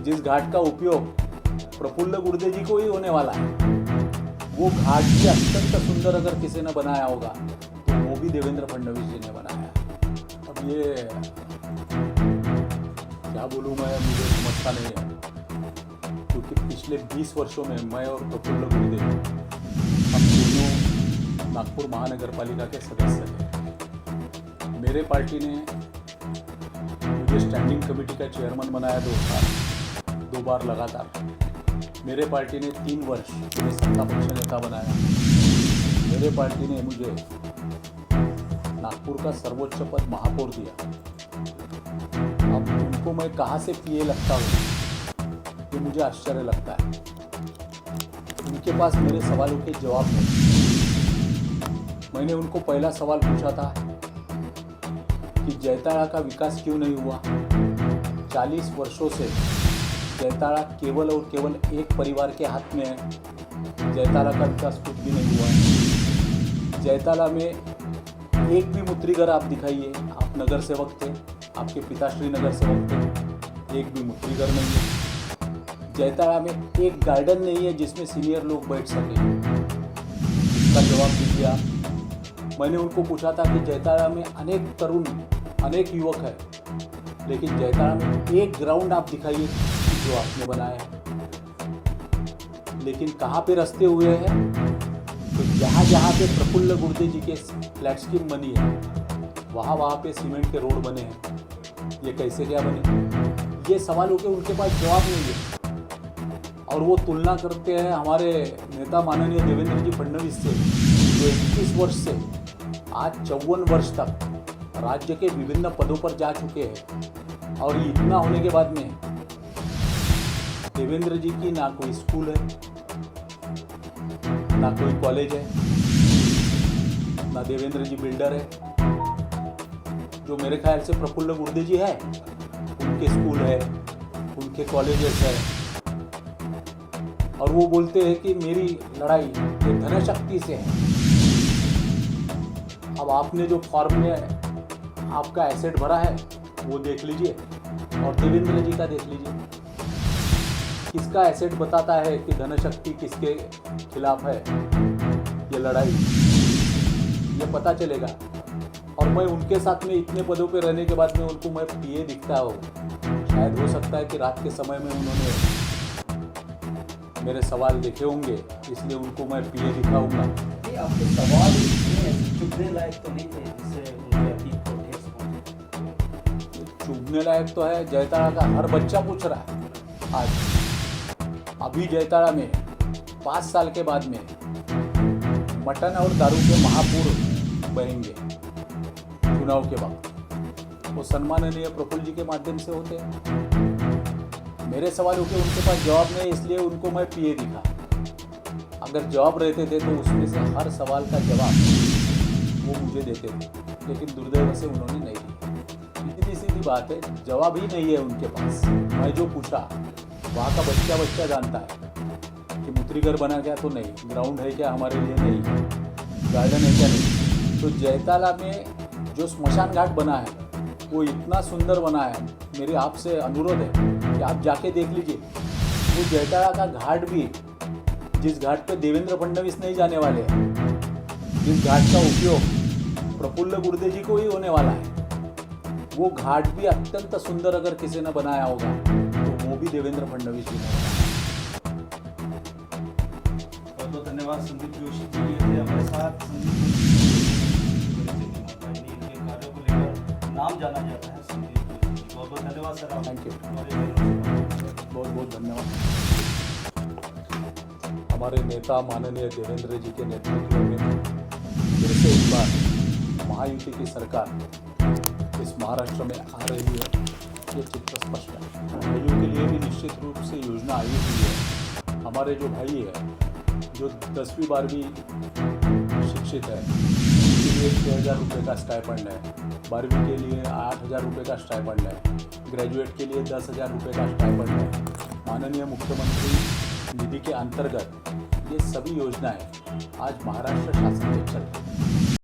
जिस घाट का उपयोग प्रफुल्ल गुर्दे जी को ही होने वाला है, वो घाट भी अत्यंत सुंदर अगर किसी ने बनाया होगा तो वो भी देवेंद्र फडणवीस जी ने बनाया। अब ये क्या बोलूँ मैं, मुझे समझता नहीं है, क्योंकि पिछले 20 वर्षों में मैं और प्रफुल्ल गुर्दे हम दोनों नागपुर महानगर पालिका के सदस्य थे। मेरे पार्टी ने मुझे स्टैंडिंग कमेटी का चेयरमैन बनाया 2 बार लगातार। मेरे पार्टी ने 3 वर्ष मुझे सत्ता पक्ष नेता बनाया। मेरे पार्टी ने मुझे नागपुर का सर्वोच्च पद महापौर दिया। अब उनको मैं कहाँ से पीए लगता हूँ, ये मुझे आश्चर्य लगता है। उनके पास मेरे सवालों के जवाब नहीं। मैंने उनको पहला सवाल पूछा था कि जैताड़ा का विकास क्यों नहीं हुआ। 40 वर्षों से जैताड़ा केवल और केवल एक परिवार के हाथ में है। जैताड़ा का विकास कुछ भी नहीं हुआ है। जैताड़ा में एक भी मुत्रीघर आप दिखाइए, आप नगर सेवक थे, आपके पिताश्री नगर सेवक थे, एक भी मुत्रीघर नहीं है। जैताड़ा में एक गार्डन नहीं है जिसमें सीनियर लोग बैठ सके। इसका जवाब दीजिए आप। मैंने उनको पूछा था कि जैताड़ा में अनेक तरुण, अनेक युवक है, लेकिन जैताड़ा में एक ग्राउंड आप दिखाइए जो आपने बनाया है। लेकिन कहाँ पे रास्ते हुए हैं, तो जहाँ जहाँ पे प्रफुल्ल गुर्दे जी के फ्लैट स्कीम बनी है वहाँ पे सीमेंट के रोड बने हैं। ये कैसे क्या बने, ये सवालों के उनके पास जवाब नहीं है। और वो तुलना करते हैं हमारे नेता माननीय देवेंद्र जी फडणवीस से, जो 21 वर्ष से आज 54 वर्ष तक राज्य के विभिन्न पदों पर जा चुके हैं। और इतना होने के बाद में देवेंद्र जी की ना कोई स्कूल है, ना कोई कॉलेज है, ना देवेंद्र जी बिल्डर है। जो मेरे ख्याल से प्रफुल्ल गुर्दे जी है, उनके स्कूल है, उनके कॉलेजेस है। और वो बोलते हैं कि मेरी लड़ाई ये धनशक्ति से है। अब आपने जो फॉर्म में आपका एसेट भरा है वो देख लीजिए और देवेंद्र जी का देख लीजिए। किसका एसेट बताता है कि धनशक्ति किसके खिलाफ है, ये लड़ाई, ये पता चलेगा। और मैं उनके साथ में इतने पदों पे रहने के बाद में उनको मैं पीए दिखता हूँ। शायद हो सकता है कि रात के समय में उन्होंने मेरे सवाल देखे होंगे, इसलिए उनको मैं पीए दिखाऊंगा। आपके सवाल चुभने लायक तो नहीं थे जिससे उनके अपील को ठेस पहुंचे? चुभने लायक तो है, जैताड़ा का हर बच्चा पूछ रहा है। आज अभी जैताड़ा में 5 साल के बाद में मटन और दारू के महापुर बहेंगे चुनाव के वक्त। वो सम्माननीय प्रफुल्ल जी के माध्यम से होते हैं। मेरे सवालों के उनके पास जवाब नहीं, इसलिए उनको मैं पीए दिखा। अगर जवाब रहते थे तो उसमें से हर सवाल का जवाब वो मुझे देते थे, लेकिन दुर्दैव से उन्होंने नहीं दिया। इतनी सीधी बात है, जवाब ही नहीं है उनके पास। मैं जो पूछा वहाँ का बच्चा जानता है कि मुत्रीघर बना क्या तो नहीं, ग्राउंड है क्या हमारे लिए नहीं, गार्डन है क्या नहीं। तो जैताड़ा में जो स्मशान घाट बना है वो इतना सुंदर बना है। मेरी आपसे अनुरोध है कि आप जाके देख लीजिए। वो जैताड़ा का घाट भी, जिस घाट पे देवेंद्र फडणवीस नहीं जाने वाले हैं, जिस घाट का उपयोग प्रफुल्ल गुर्दे जी को ही होने वाला है, वो घाट भी अत्यंत सुंदर अगर किसी ने बनाया होगा तो वो भी देवेंद्र फडणवीस जी ने बनाया। बहुत बहुत धन्यवाद संदीप जोशी जी, ये थे हमारे साथ। इनके कार्यों को लेकर नाम जाना जाता है संदीप जोशी जी। बहुत बहुत धन्यवाद सर। थैंक यू, बहुत बहुत धन्यवाद। हमारे नेता माननीय देवेंद्र जी के नेतृत्व में फिर से एक बार महायुति की सरकार इस महाराष्ट्र में आ रही है, ये चित्र स्पष्ट है। भाइयों के लिए भी निश्चित रूप से योजना आई हुई है। हमारे जो भाई है, जो 10वीं 12वीं शिक्षित है, उनके लिए 6,000 रुपये का स्टाइपेंड है। 12वीं के लिए 8,000 रुपये का स्टाइपेंड है। ग्रेजुएट के लिए 10,000 रुपये का स्टाइपेंड है। माननीय मुख्यमंत्री निधि के अंतर्गत ये सभी योजनाएं आज महाराष्ट्र शासन में चल रही हैं।